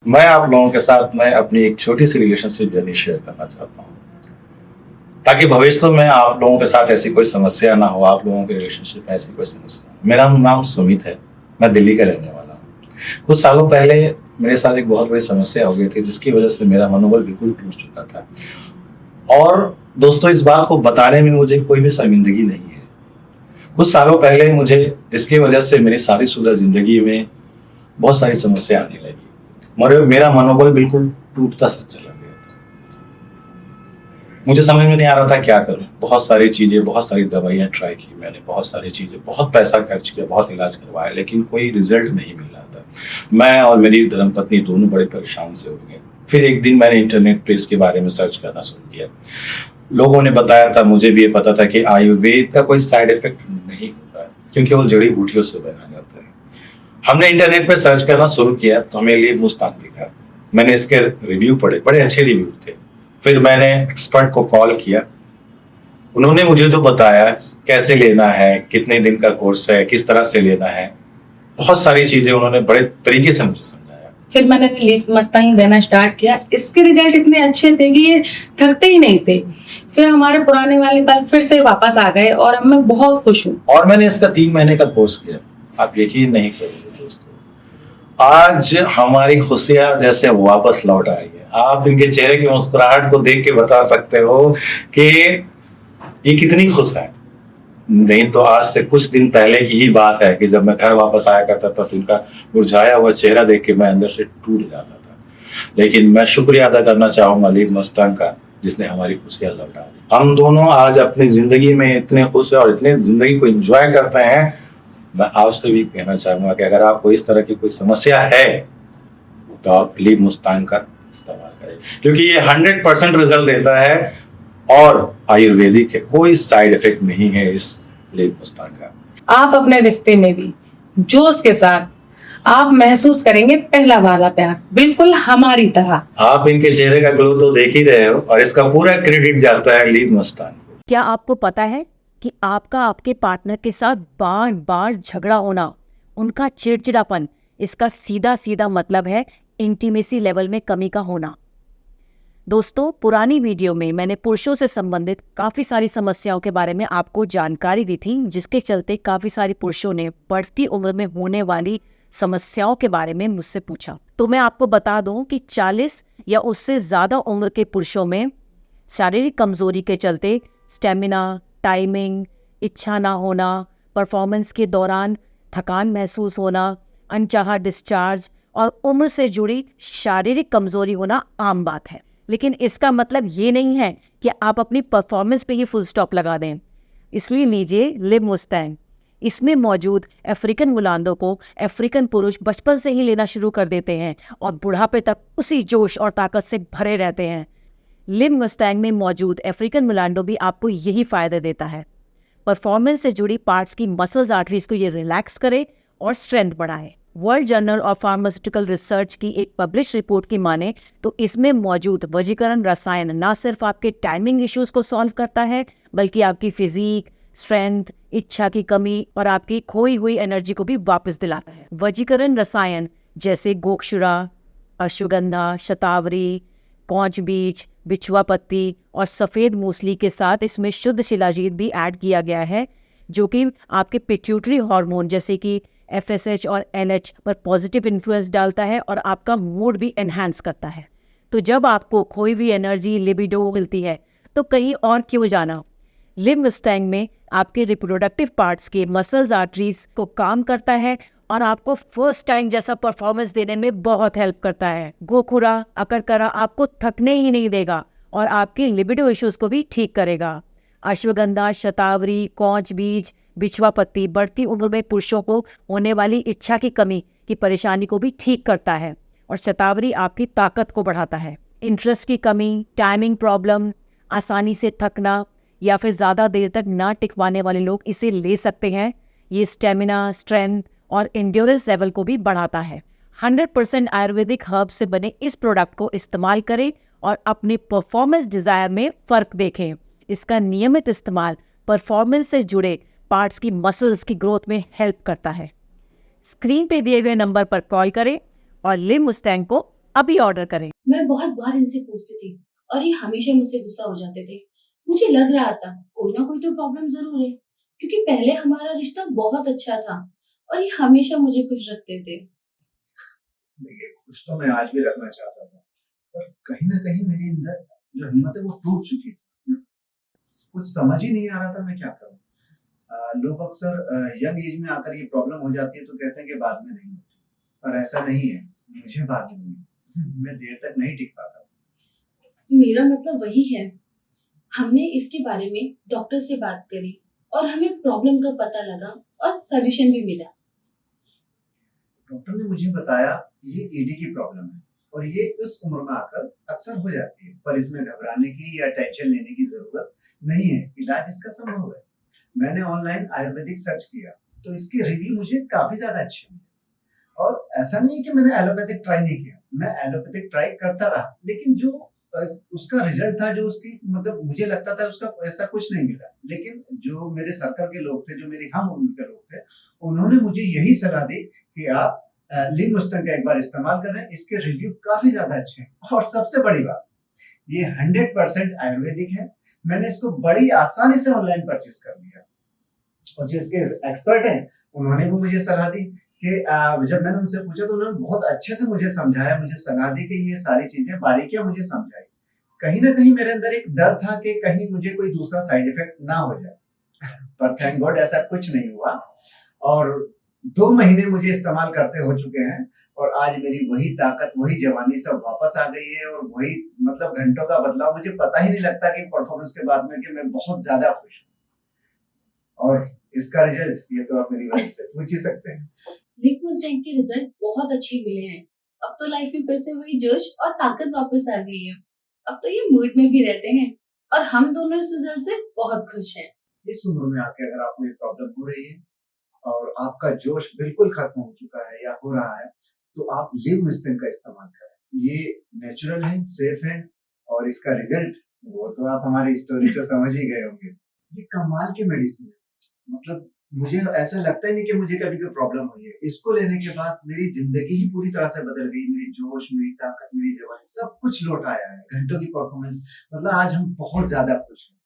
मैं आप लोगों के साथ मैं अपनी एक छोटी सी रिलेशनशिप जर्नी शेयर करना चाहता हूँ, ताकि भविष्य में आप लोगों के साथ ऐसी कोई समस्या ना हो, आप लोगों के रिलेशनशिप में ऐसी कोई समस्या। मेरा नाम सुमित है, मैं दिल्ली का रहने वाला हूँ। कुछ सालों पहले मेरे साथ एक बहुत बड़ी समस्या हो गई थी, जिसकी वजह से मेरा मनोबल बिल्कुल टूट चुका था। और दोस्तों, इस बात को बताने में मुझे कोई भी शर्मिंदगी नहीं है। कुछ सालों पहले मुझे, जिसकी वजह से मेरी शादीशुदा जिंदगी में बहुत सारी समस्या आने लगी, मगर मेरा मनोबल बिल्कुल टूटता सा चला गया था। मुझे समझ में नहीं आ रहा था क्या करूं। बहुत सारी चीजें, बहुत सारी दवाइयां ट्राई की मैंने, बहुत सारी चीजें, बहुत पैसा खर्च किया, बहुत इलाज करवाया, लेकिन कोई रिजल्ट नहीं मिल रहा था। मैं और मेरी धर्मपत्नी दोनों बड़े परेशान से हो गए। फिर एक दिन मैंने इंटरनेट पे इसके बारे में सर्च करना शुरू किया। लोगों ने बताया था, मुझे भी ये पता था कि आयुर्वेद का कोई साइड इफेक्ट नहीं होता है, क्योंकि वो जड़ी बूटियों से बना जाता है। हमने इंटरनेट पर सर्च करना शुरू किया तो हमें लिए मुस्तान दिखा। मैंने इसके रिव्यू पढ़े, बड़े अच्छे रिव्यू थे। फिर मैंने एक्सपर्ट को कॉल किया। उन्होंने मुझे जो बताया, कैसे लेना है, कितने दिन का कोर्स है, किस तरह से लेना है, बहुत सारी चीजें उन्होंने बड़े तरीके से मुझे समझाया। फिर मैंने लीफ मस्तानी देना स्टार्ट किया। इसके रिजल्ट इतने अच्छे थे कि ये थकते ही नहीं थे। फिर हमारे पुराने वाले पल फिर से वापस आ गए और अब मैं बहुत खुश हूँ। और मैंने इसका 3 महीने का कोर्स किया। आप यकीन नहीं करोगे दोस्तों, आज हमारी खुशियां जैसे वापस लौट आई है। आप इनके चेहरे की मुस्कुराहट को देख के बता सकते हो कि ये कितनी खुश है। नहीं तो आज से कुछ दिन पहले की ही बात है कि जब मैं घर वापस आया करता था तो इनका मुरझाया हुआ चेहरा देख के मैं अंदर से टूट जाता था। लेकिन मैं शुक्रिया अदा करना चाहूंगा लीफ मस्तान का, जिसने हमारी खुशियां लौटा दी। हम दोनों आज अपनी जिंदगी में इतने खुश हैं और इतने जिंदगी को एंजॉय करते हैं। मैं आपसे भी कहना चाहूंगा कि अगर आपको इस तरह की कोई समस्या है तो आप लीफ मुस्तान का इस्तेमाल करें, क्योंकि ये 100% रिजल्ट देता है और आयुर्वेदिक है। कोई साइड इफेक्ट नहीं है इस लीफ मुस्तान का। आप अपने रिश्ते में भी जोश के साथ आप महसूस करेंगे पहला वाला प्यार, बिल्कुल हमारी तरह। आप इनके चेहरे का ग्लो तो देख ही रहे हो, और इसका पूरा क्रेडिट जाता है लीफ मुस्तान को। क्या आपको पता है कि आपका आपके पार्टनर के साथ बार बार झगड़ा होना, उनका चिड़चिड़ापन, इसका सीधा सीधा मतलब है इंटीमेसी लेवल में कमी का होना। दोस्तों, पुरानी वीडियो में मैंने पुरुषों से संबंधित काफ़ी सारी समस्याओं के बारे में आपको जानकारी दी थी, जिसके चलते काफ़ी सारे पुरुषों ने बढ़ती उम्र में होने वाली समस्याओं के बारे में मुझसे पूछा। तो मैं आपको बता दूं कि 40 या उससे ज़्यादा उम्र के पुरुषों में शारीरिक कमजोरी के चलते स्टेमिना, टाइमिंग, इच्छा ना होना, परफॉर्मेंस के दौरान थकान महसूस होना, अनचाहा डिस्चार्ज और उम्र से जुड़ी शारीरिक कमजोरी होना आम बात है। लेकिन इसका मतलब ये नहीं है कि आप अपनी परफॉर्मेंस पे ही फुल स्टॉप लगा दें। इसलिए लीजिए लिव मुस्टैंग। इसमें मौजूद अफ्रीकन मुलांदों को अफ्रीकन पुरुष बचपन से ही लेना शुरू कर देते हैं और बुढ़ापे तक उसी जोश और ताकत से भरे रहते हैं। लिव मुस्टैंग में मौजूद अफ्रीकन मुलांडो भी आपको यही फ़ायदा देता है। परफॉर्मेंस से जुड़ी पार्ट्स की मसल्स आर्टरीज को ये रिलैक्स करे और स्ट्रेंथ बढ़ाए। World journal of pharmaceutical research की एक पब्लिश रिपोर्ट की माने तो इसमें मौजूद वजीकरण रसायन न सिर्फ आपके टाइमिंग इश्यूज को सॉल्व करता है, बल्कि आपकी फिजिक, स्ट्रेंथ, इच्छा की कमी और आपकी खोई हुई एनर्जी को भी वापस दिलाता है। वजीकरण रसायन जैसे गोक्षुरा, अश्वगंधा, शतावरी, कौच बीज, बिछुआ पत्ती और सफ़ेद मूसली के साथ इसमें शुद्ध शिलाजीत भी ऐड किया गया है, जो कि आपके पिट्यूटरी हार्मोन जैसे कि FSH और NH पर पॉजिटिव इन्फ्लुएंस डालता है और आपका मूड भी एनहांस करता है। तो जब आपको खोई हुई एनर्जी, लिबिडो मिलती है तो कहीं और क्यों जाना। लिव मुस्टैंग में आपके रिप्रोडक्टिव पार्ट्स के मसल्स आर्टरीज को काम करता है और आपको फर्स्ट टाइम जैसा परफॉर्मेंस देने में बहुत हेल्प करता है। गोखुरा, अकरकरा आपको थकने ही नहीं देगा और आपके लिबिडो इश्यूज को भी ठीक करेगा। अश्वगंधा, शतावरी, कौच बीज, बिछवा पत्ती बढ़ती उम्र में पुरुषों को होने वाली इच्छा की कमी की परेशानी को भी ठीक करता है और शतावरी आपकी ताकत को बढ़ाता है। इंटरेस्ट की कमी, टाइमिंग प्रॉब्लम, आसानी से थकना या फिर ज़्यादा देर तक ना टिकवाने वाले लोग इसे ले सकते हैं। ये स्टेमिना, स्ट्रेंथ और एंड्योरेंस लेवल को भी बढ़ाता है। 100% आयुर्वेदिक हर्ब से बने इस प्रोडक्ट को इस्तेमाल करें और अपने परफॉर्मेंस डिज़ायर में फ़र्क देखें। इसका नियमित इस्तेमाल परफॉर्मेंस से जुड़े पार्ट्स की मसल्स की ग्रोथ में हेल्प करता है। स्क्रीन पे दिए गए नंबर पर कॉल करें और लिव मुस्टैंग को अभी ऑर्डर करें। मैं बहुत बार इनसे पूछती थी और ये हमेशा मुझसे गुस्सा हो जाते थे। मुझे लग रहा था कोई ना कोई तो प्रॉब्लम जरूर है, क्योंकि पहले हमारा रिश्ता बहुत अच्छा था और ये हमेशा मुझे खुश रखते थे। देखिए, खुश तो मैं आज भी रखना चाहता था, पर कहीं ना कहीं मेरे अंदर जो हिम्मत है वो टूट चुकी थी। कुछ समझ ही नहीं आ रहा था मैं क्या करूं। लोग अक्सर यंग एज में आकर ये प्रॉब्लम हो जाती है तो कहते हैं कि बाद में नहीं होती, पर ऐसा नहीं है। मुझे बाद में हुई, मैं देर तक नहीं टिक पाता। मेरा मतलब वही है। हमने इसके बारे में डॉक्टर से बात करी और हमें प्रॉब्लम का पता लगा और सॉल्यूशन भी मिला। डॉक्टर ने मुझे बताया ये ईडी की प्रॉब्लम है और ये उस उम्र में आकर अक्सर हो जाती है, पर इसमें घबराने की या टेंशन लेने की जरूरत नहीं है। इलाज इसका संभव है। मैंने ऑनलाइन आयुर्वेदिक सर्च किया तो इसके रिव्यू मुझे काफी ज्यादा अच्छे मिले। और ऐसा नहीं है कि मैंने एलोपैथिक ट्राई नहीं किया, मैं एलोपैथिक ट्राई करता रहा, लेकिन जो उसका रिजल्ट था, जो उसकी मतलब मुझे लगता था उसका ऐसा कुछ नहीं मिला। लेकिन जो मेरे सर्कल के लोग थे, जो मेरी हम उम्र के लोग थे, उन्होंने मुझे यही सलाह दी कि आप लिंगमुस्तांग का एक बार इस्तेमाल करें, इसके रिव्यू काफी ज्यादा अच्छे हैं। और सबसे बड़ी बात, ये 100% आयुर्वेदिक है। मैंने इसको बड़ी आसानी से ऑनलाइन परचेज कर लिया और जो इसके एक्सपर्ट हैं उन्होंने भी मुझे सलाह दी कि जब मैंने उनसे पूछा तो उन्होंने बहुत अच्छे से मुझे समझाया, मुझे सलाह दी कि ये सारी चीजें बारीकियां मुझे समझाई। कहीं ना कहीं मेरे अंदर एक डर था कि कहीं मुझे कोई दूसरा साइड इफेक्ट ना हो जाए, पर थैंक गॉड ऐसा कुछ नहीं हुआ। और 2 महीने मुझे इस्तेमाल करते हो चुके हैं और आज मेरी वही ताकत, वही जवानी सब वापस आ गई है और वही मतलब घंटों का बदलाव। मुझे पता ही नहीं लगता कि परफॉर्मेंस के बाद में कि मैं बहुत ज्यादा खुश हूँ। और इसका रिजल्ट ये तो आप मेरी वजह से पूछ ही सकते हैं। लिंगमुस्तांग के रिजल्ट बहुत अच्छे मिले हैं। अब तो लाइफ में फिर से वही जोश और ताकत वापस आ गई है। अब तो ये मूड में भी रहते हैं और हम दोनों इस रिजल्ट से बहुत खुश हैं। इस उम्र में आके अगर आपको ये प्रॉब्लम हो रही है और आपका जोश बिल्कुल खत्म हो चुका है या हो रहा है, तो आप लिंगमुस्तांग का इस्तेमाल करें। ये नेचुरल है, सेफ है और इसका रिजल्ट वो तो आप हमारी स्टोरी से समझ ही गए होंगे। ये कमाल की मेडिसिन है। मतलब मुझे ऐसा लगता ही नहीं कि मुझे कभी कोई प्रॉब्लम हुई है। इसको लेने के बाद मेरी जिंदगी ही पूरी तरह से बदल गई। मेरी जोश, मेरी ताकत, मेरी जवानी सब कुछ लौट आया है। घंटों की परफॉर्मेंस, मतलब आज हम बहुत ज्यादा खुश हैं।